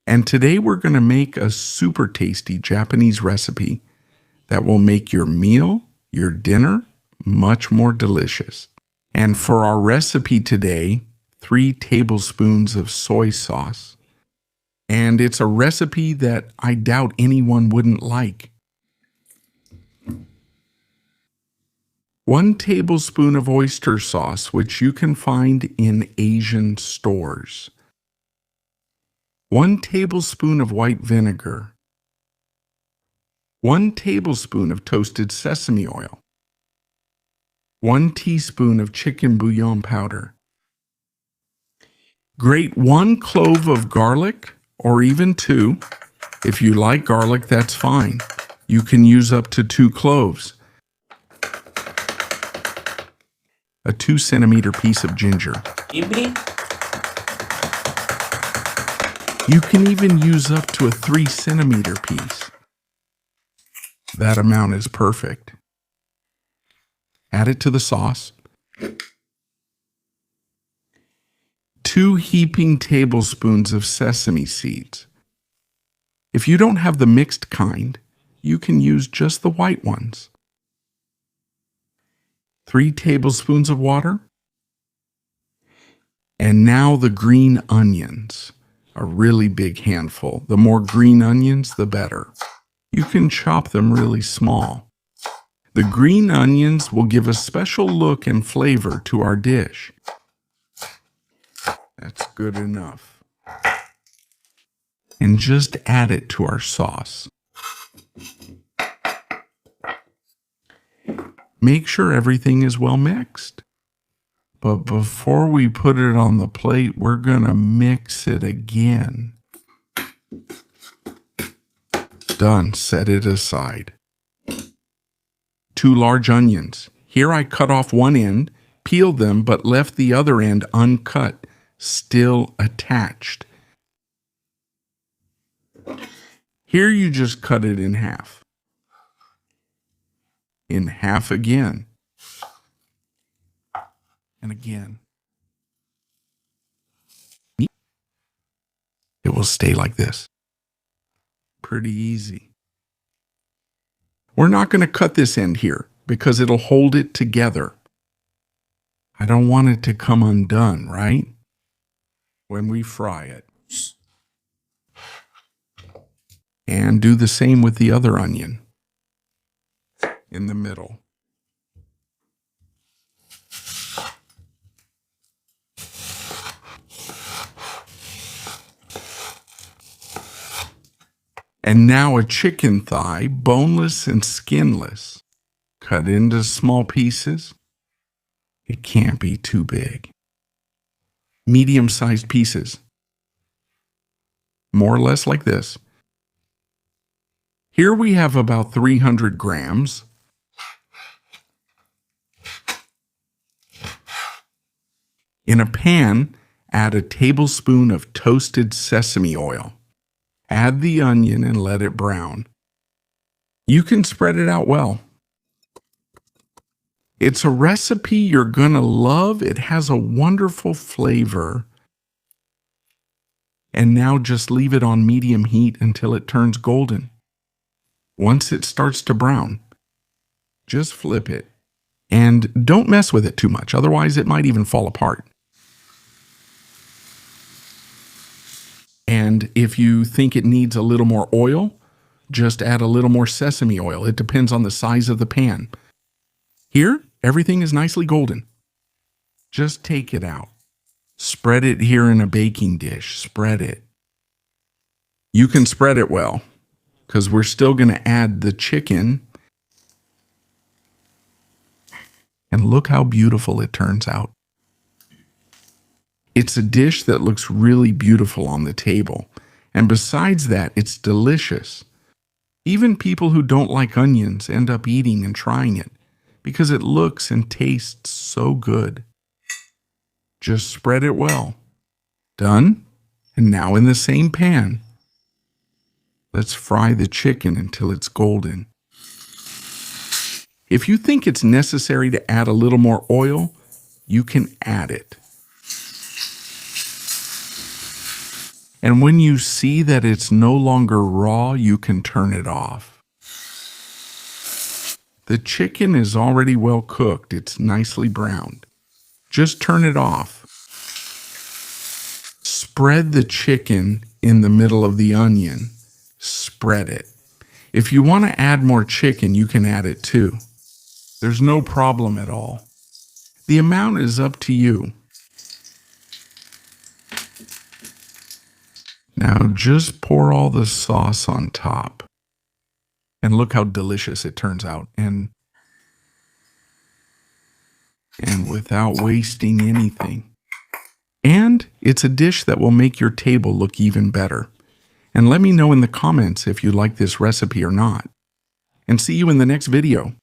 And today we're going to make a super tasty Japanese recipe that will make your meal, your dinner, much more delicious. And for our recipe today, 3 tablespoons of soy sauce. And it's a recipe that I doubt anyone wouldn't like. 1 tablespoon of oyster sauce, which you can find in Asian stores. 1 tablespoon of white vinegar. 1 tablespoon of toasted sesame oil. 1 teaspoon of chicken bouillon powder. Grate 1 clove of garlic, or even 2. If you like garlic, that's fine. You can use up to 2 cloves. A 2-centimeter piece of ginger. You can even use up to a 3-centimeter piece. That amount is perfect. Add it to the sauce. 2 heaping tablespoons of sesame seeds. If you don't have the mixed kind, you can use just the white ones. 3 tablespoons of water. And now the green onions, a really big handful. The more green onions, the better. You can chop them really small. The green onions will give a special look and flavor to our dish. That's good enough. And just add it to our sauce. Make sure everything is well mixed. But before we put it on the plate, we're going to mix it again. Done. Set it aside. 2 large onions. Here I cut off one end, peeled them, but left the other end uncut, still attached. Here you just cut it in half. In half again. And again. It will stay like this. Pretty easy. We're not going to cut this end here because it'll hold it together. I don't want it to come undone, right? When we fry it. And do the same with the other onion in the middle. And now a chicken thigh, boneless and skinless, cut into small pieces. It can't be too big. Medium-sized pieces, more or less like this. Here we have about 300 grams. In a pan, add a tablespoon of toasted sesame oil. Add the onion and let it brown. You can spread it out well. It's a recipe you're gonna love. It has a wonderful flavor. And now just leave it on medium heat until it turns golden. Once it starts to brown, just flip it. And don't mess with it too much, otherwise it might even fall apart. And if you think it needs a little more oil, just add a little more sesame oil. It depends on the size of the pan. Here, everything is nicely golden. Just take it out. Spread it here in a baking dish. Spread it. You can spread it well, because we're still going to add the chicken. And look how beautiful it turns out. It's a dish that looks really beautiful on the table. And besides that, it's delicious. Even people who don't like onions end up eating and trying it because it looks and tastes so good. Just spread it well. Done? And now in the same pan, let's fry the chicken until it's golden. If you think it's necessary to add a little more oil, you can add it. And when you see that it's no longer raw, you can turn it off. The chicken is already well cooked. It's nicely browned. Just turn it off. Spread the chicken in the middle of the onion. Spread it. If you want to add more chicken, you can add it too. There's no problem at all. The amount is up to you. Now just pour all the sauce on top. And look how delicious it turns out. And without wasting anything. And it's a dish that will make your table look even better. And let me know in the comments if you like this recipe or not. And see you in the next video.